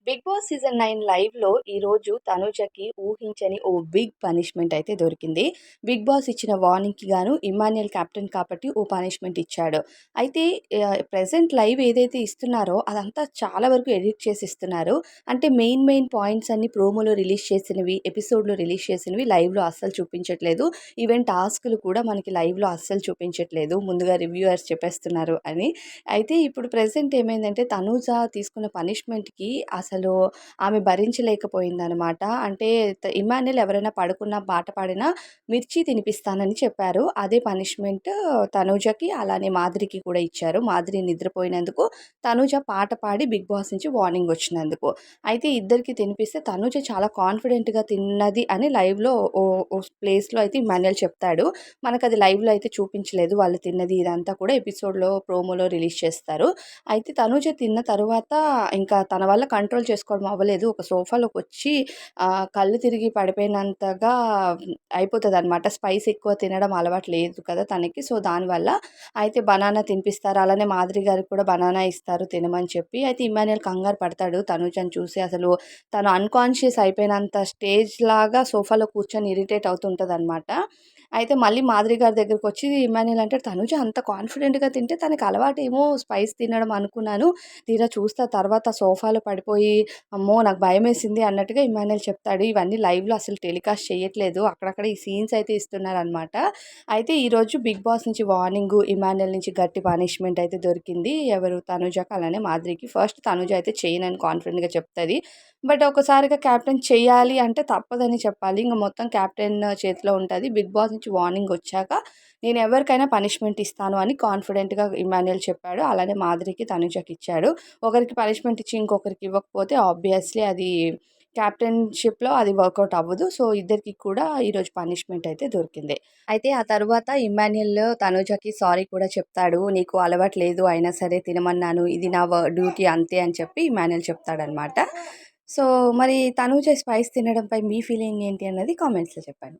Big boss season 9 లైవ్‌లో ఈరోజు తనూజకి ఊహించని ఓ బిగ్ పనిష్మెంట్ అయితే దొరికింది. బిగ్ బాస్ ఇచ్చిన వార్నింగ్‌కి గాను ఇమ్మాన్యుయల్ కెప్టెన్ కాబట్టి ఓ పనిష్మెంట్ ఇచ్చాడు. అయితే ప్రెజెంట్ లైవ్ ఏదైతే ఇస్తున్నారో అదంతా చాలా వరకు ఎడిట్ చేసి ఇస్తున్నారు. అంటే మెయిన్ పాయింట్స్ అన్ని ప్రోమోలో రిలీజ్ చేసినవి, ఎపిసోడ్‌లో రిలీజ్ చేసినవి లైవ్‌లో అస్సలు చూపించట్లేదు. ఈవెన్ టాస్క్‌లు కూడా మనకి లైవ్‌లో అస్సలు చూపించట్లేదు. ముందుగా రివ్యూయర్స్ చెప్పేస్తున్నారు అని. అయితే ఇప్పుడు ప్రెజెంట్ ఏమైందంటే తనూజ తీసుకున్న పనిష్మెంట్‌కి అసలు ఆమె భరించలేకపోయిందనమాట. అంటే ఇమ్మాన్యుయల్ ఎవరైనా పడుకున్నా, పాట పాడినా మిర్చి తినిపిస్తానని చెప్పారు. అదే పనిష్మెంట్ తనూజకి అలానే మాధురికి కూడా ఇచ్చారు. మాధురి నిద్రపోయినందుకు, తనూజ పాట పాడి బిగ్ బాస్ నుంచి వార్నింగ్ వచ్చినందుకు. అయితే ఇద్దరికీ తినిపిస్తే తనూజ చాలా కాన్ఫిడెంట్‌గా తిన్నది అని లైవ్‌లో ఓ ఓ ప్లేస్‌లో అయితే ఇమ్మాన్యుయల్ చెప్తాడు. మనకది లైవ్‌లో అయితే చూపించలేదు. వాళ్ళు తిన్నది ఇదంతా కూడా ఎపిసోడ్‌లో, ప్రోమోలో రిలీజ్ చేస్తారు. అయితే తనూజ తిన్న తరువాత ఇంకా తన వల్ల కంట్రోల్ చేసుకోవడం అవ్వలేదు. ఒక సోఫాలోకొచ్చి కళ్ళు తిరిగి పడిపోయినంతగా అయిపోతదనమాట. స్పైస్ ఎక్కువ తినడం అలవాటు లేదు కదా తనకి. సో, దానివల్ల అయితే బనానా తినిపిస్తారు. అలానే మాధురి గారికి కూడా బనానా ఇస్తారు తినమని చెప్పి. అయితే ఇమ్మాన్యుయల్ కంగారు పడతాడు తనూజని చూసి. అసలు తను అన్‌కాన్షియస్ అయిపోయినంత స్టేజ్‌లాగా సోఫాలో కూర్చొని ఇరిటేట్ అవుతుంటదనమాట. అయితే మళ్ళీ మాధురి గారి దగ్గరకొచ్చి ఇమ్మాన్యుయల్ అంటాడు, "తనుజ అంత కాన్ఫిడెంట్‌గా తింటే తనకి అలవాటేమో స్పైస్ తినడం అనుకున్నాను. తీరా చూస్తే తర్వాత సోఫాలో పడిపోయి, అమ్మో! నాకు భయమేసింది" అన్నట్టుగా ఇమ్మాన్యుయల్ చెప్తాడు. ఇవన్నీ లైవ్‌లో అసలు టెలికాస్ట్ చేయట్లేదు. అక్కడక్కడ ఈ సీన్స్ అయితే ఇస్తున్నారనమాట. అయితే ఈరోజు బిగ్ బాస్ నుంచి వార్నింగు, ఇమ్మాన్యుయల్ నుంచి గట్టి పనిష్మెంట్ అయితే దొరికింది. ఎవరు తనుజకి అలానే మాధురికి. ఫస్ట్ తనుజ అయితే చేయనని కాన్ఫిడెంట్‌గా చెప్తది. బట్ ఒక్కసారిగా కెప్టెన్ చెయ్యాలి అంటే తప్పదని చెప్పాలి. ఇంక మొత్తం కెప్టెన్ చేతిలో ఉంటది. బిగ్ బాస్ నుంచి వార్నింగొచ్చాక నేను ఎవరికైనా పనిష్మెంట్ ఇస్తాను అని కాన్ఫిడెంట్‌గా ఇమ్మాన్యుయల్ చెప్పాడు. అలానే మాధురికి, తనుజకిచ్చాడు. ఒకరికి పనిష్మెంట్ ఇచ్చి ఇంకొకరికి ఇవ్వకపోతే ఆబ్వియస్‌లీ అది కెప్టెన్‌షిప్‌లో అది వర్కౌట్ అవ్వదు. సో, ఇద్దరికీ కూడా ఈరోజు పనిష్మెంట్ అయితే దొరికింది. అయితే ఆ తరువాత ఇమ్మాన్యుయల్ తనుజకి సారీ కూడా చెప్తాడు. "నీకు అలవాటు లేదు అయినా సరే తినమన్నాను. ఇది నా డ్యూటీ అంతే" అని చెప్పి ఇమ్మాన్యుయల్ చెప్తాడనమాట. సో, మరి తనూజ స్పైస్ తినడంపై మీ ఫీలింగ్ ఏంటి అన్నది కామెంట్స్‌లో చెప్పండి.